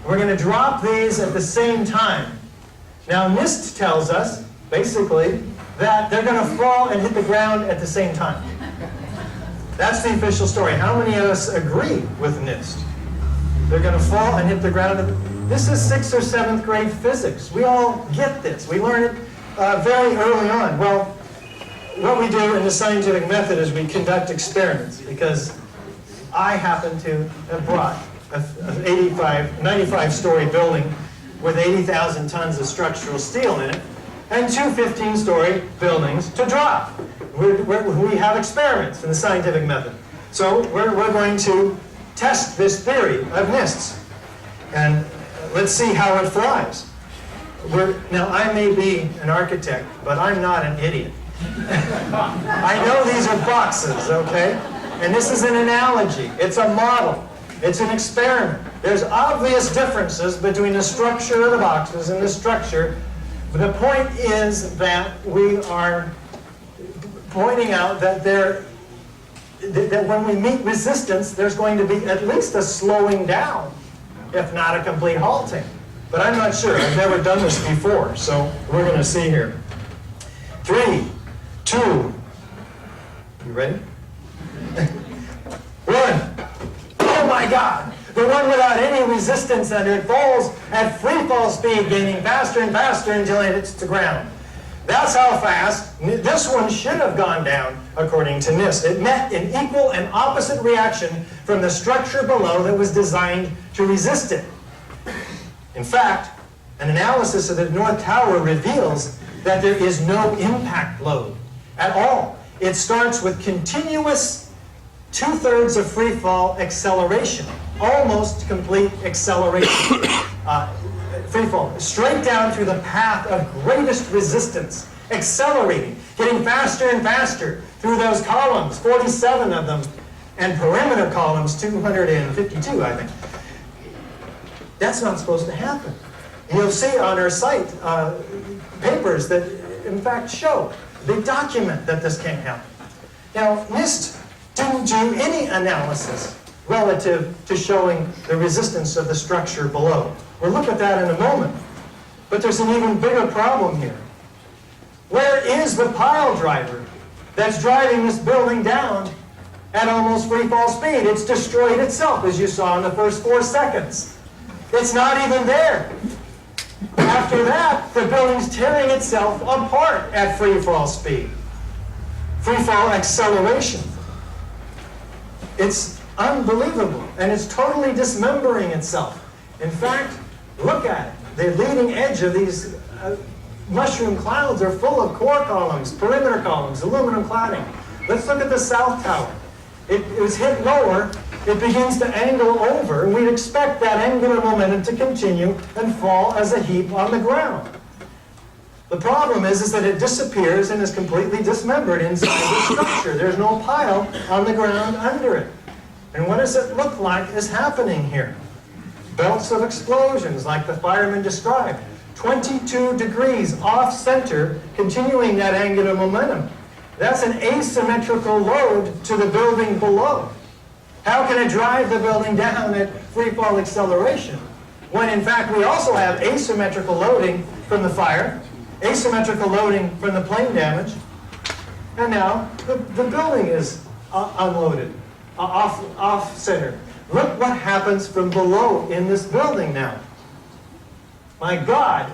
We're going to drop these at the same time. Now NIST tells us, basically, that they're going to fall and hit the ground at the same time. That's the official story. How many of us agree with NIST? They're going to fall and hit the ground. This is 6th or 7th grade physics. We all get this. We learn it very early on. Well, what we do in the scientific method is we conduct experiments, because I happen to have brought an 95-story building with 80,000 tons of structural steel in it, and 2 15-story buildings to drop. We have experiments in the scientific method. So we're going to test this theory of NIST's. And let's see how it flies. Now, I may be an architect, but I'm not an idiot. I know these are boxes, okay? And this is an analogy. It's a model. It's an experiment. There's obvious differences between the structure of the boxes and the structure. But the point is that we are pointing out that that when we meet resistance, there's going to be at least a slowing down, if not a complete halting. But I'm not sure. I've never done this before, so we're going to see here. 3, 2, you ready? 1. Oh my God! The one without any resistance under it falls at free fall speed, gaining faster and faster until it hits the ground. That's how fast this one should have gone down, according to NIST. It met an equal and opposite reaction from the structure below that was designed to resist it. In fact, an analysis of the North Tower reveals that there is no impact load at all. It starts with continuous 2/3 of free fall acceleration, almost complete acceleration. Free fall, straight down through the path of greatest resistance, accelerating, getting faster and faster through those columns, 47 of them, and perimeter columns, 252, I think. That's not supposed to happen. You'll see on our site papers that, in fact, show, they document that this can't happen. Now, NIST didn't do any analysis relative to showing the resistance of the structure below. We'll look at that in a moment. But there's an even bigger problem here. Where is the pile driver that's driving this building down at almost free fall speed? It's destroyed itself, as you saw in the first 4 seconds. It's not even there. After that, the building's tearing itself apart at free fall speed. Free fall acceleration. It's unbelievable, and it's totally dismembering itself. In fact, look at it. The leading edge of these mushroom clouds are full of core columns, perimeter columns, aluminum cladding. Let's look at the South Tower. It was hit lower. It begins to angle over, and we'd expect that angular momentum to continue and fall as a heap on the ground. The problem is that it disappears and is completely dismembered inside the structure. There's no pile on the ground under it. And what does it look like is happening here? Belts of explosions, like the fireman described. 22 degrees off-center, continuing that angular momentum. That's an asymmetrical load to the building below. How can it drive the building down at free fall acceleration, when in fact we also have asymmetrical loading from the fire, asymmetrical loading from the plane damage, and now the building is unloaded, off-center. Look what happens from below in this building now. My God,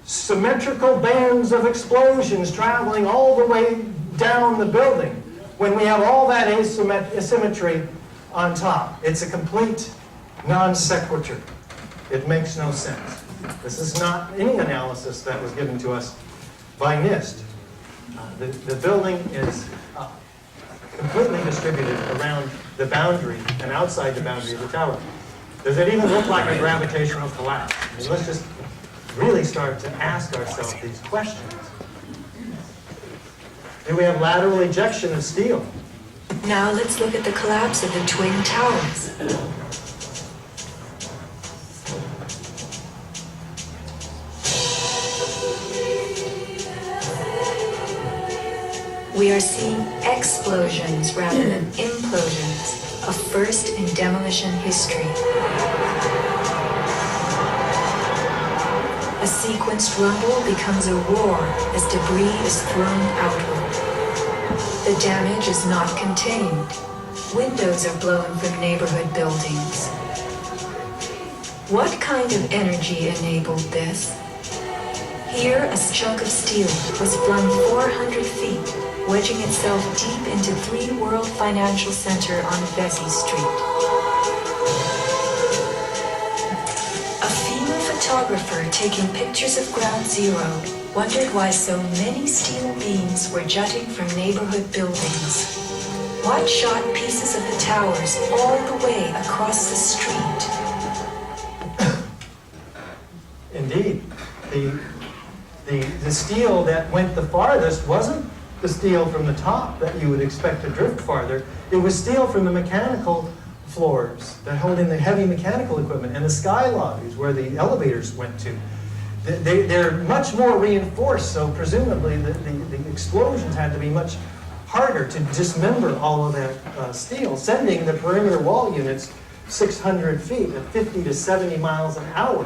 symmetrical bands of explosions traveling all the way down the building when we have all that asymmetry on top. It's a complete non sequitur. It makes no sense. This is not any analysis that was given to us by NIST. The building is completely distributed around the boundary and outside the boundary of the tower. Does it even look like a gravitational collapse? I mean, let's just really start to ask ourselves these questions. Do we have lateral ejection of steel? Now let's look at the collapse of the Twin Towers. We are seeing explosions rather than implosions, a first in demolition history. silenced rumble becomes a roar as debris is thrown outward. The damage is not contained. Windows are blown from neighborhood buildings. What kind of energy enabled this? Here, a chunk of steel was flung 400 feet, wedging itself deep into 3 World Financial Center on Vesey Street. A female photographer taking pictures of Ground Zero wondered why so many steel beams were jutting from neighborhood buildings. What shot pieces of the towers all the way across the street? Indeed, the steel that went the farthest wasn't the steel from the top that you would expect to drift farther. It was steel from the mechanical floors that hold in the heavy mechanical equipment and the sky lobbies where the elevators went to. They're much more reinforced, so presumably the explosions had to be much harder to dismember all of that steel, sending the perimeter wall units 600 feet at 50 to 70 miles an hour.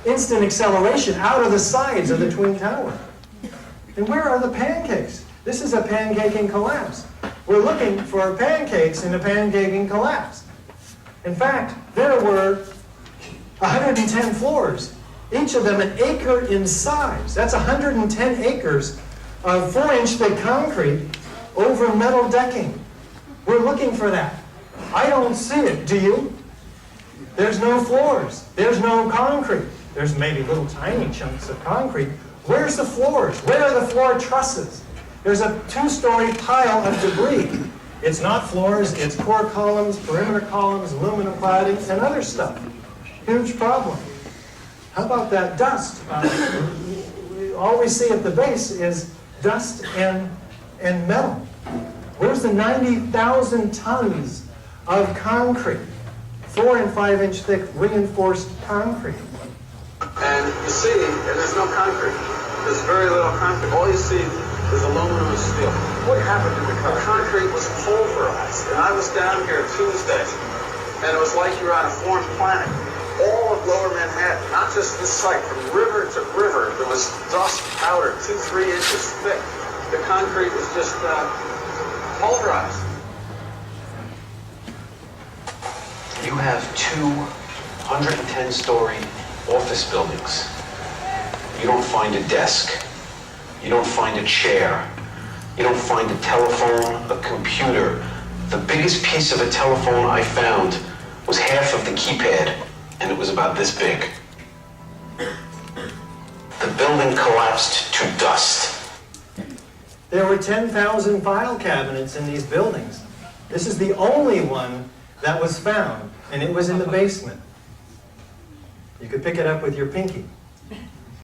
Instant acceleration out of the sides of the Twin Tower. And where are the pancakes? This is a pancaking collapse. We're looking for pancakes in a pancaking collapse. In fact, there were 110 floors, each of them an acre in size. That's 110 acres of 4-inch thick concrete over metal decking. We're looking for that. I don't see it, do you? There's no floors. There's no concrete. There's maybe little tiny chunks of concrete. Where's the floors? Where are the floor trusses? There's a 2-story pile of debris. It's not floors, it's core columns, perimeter columns, aluminum cladding, and other stuff. Huge problem. How about that dust? All we see at the base is dust and metal. Where's the 90,000 tons of concrete? 4- and 5-inch thick reinforced concrete. And you see, there's no concrete. There's very little concrete. All you see is aluminum and steel. What happened to the concrete? The concrete was pulverized. And I was down here Tuesday, and it was like you were on a foreign planet. All of Lower Manhattan, not just this site, from river to river, there was dust powder 2-3 inches thick. The concrete was just pulverized. You have 210-story office buildings. You don't find a desk. You don't find a chair. You don't find a telephone, a computer. The biggest piece of a telephone I found was half of the keypad, and it was about this big. The building collapsed to dust. There were 10,000 file cabinets in these buildings. This is the only one that was found, and it was in the basement. You could pick it up with your pinky.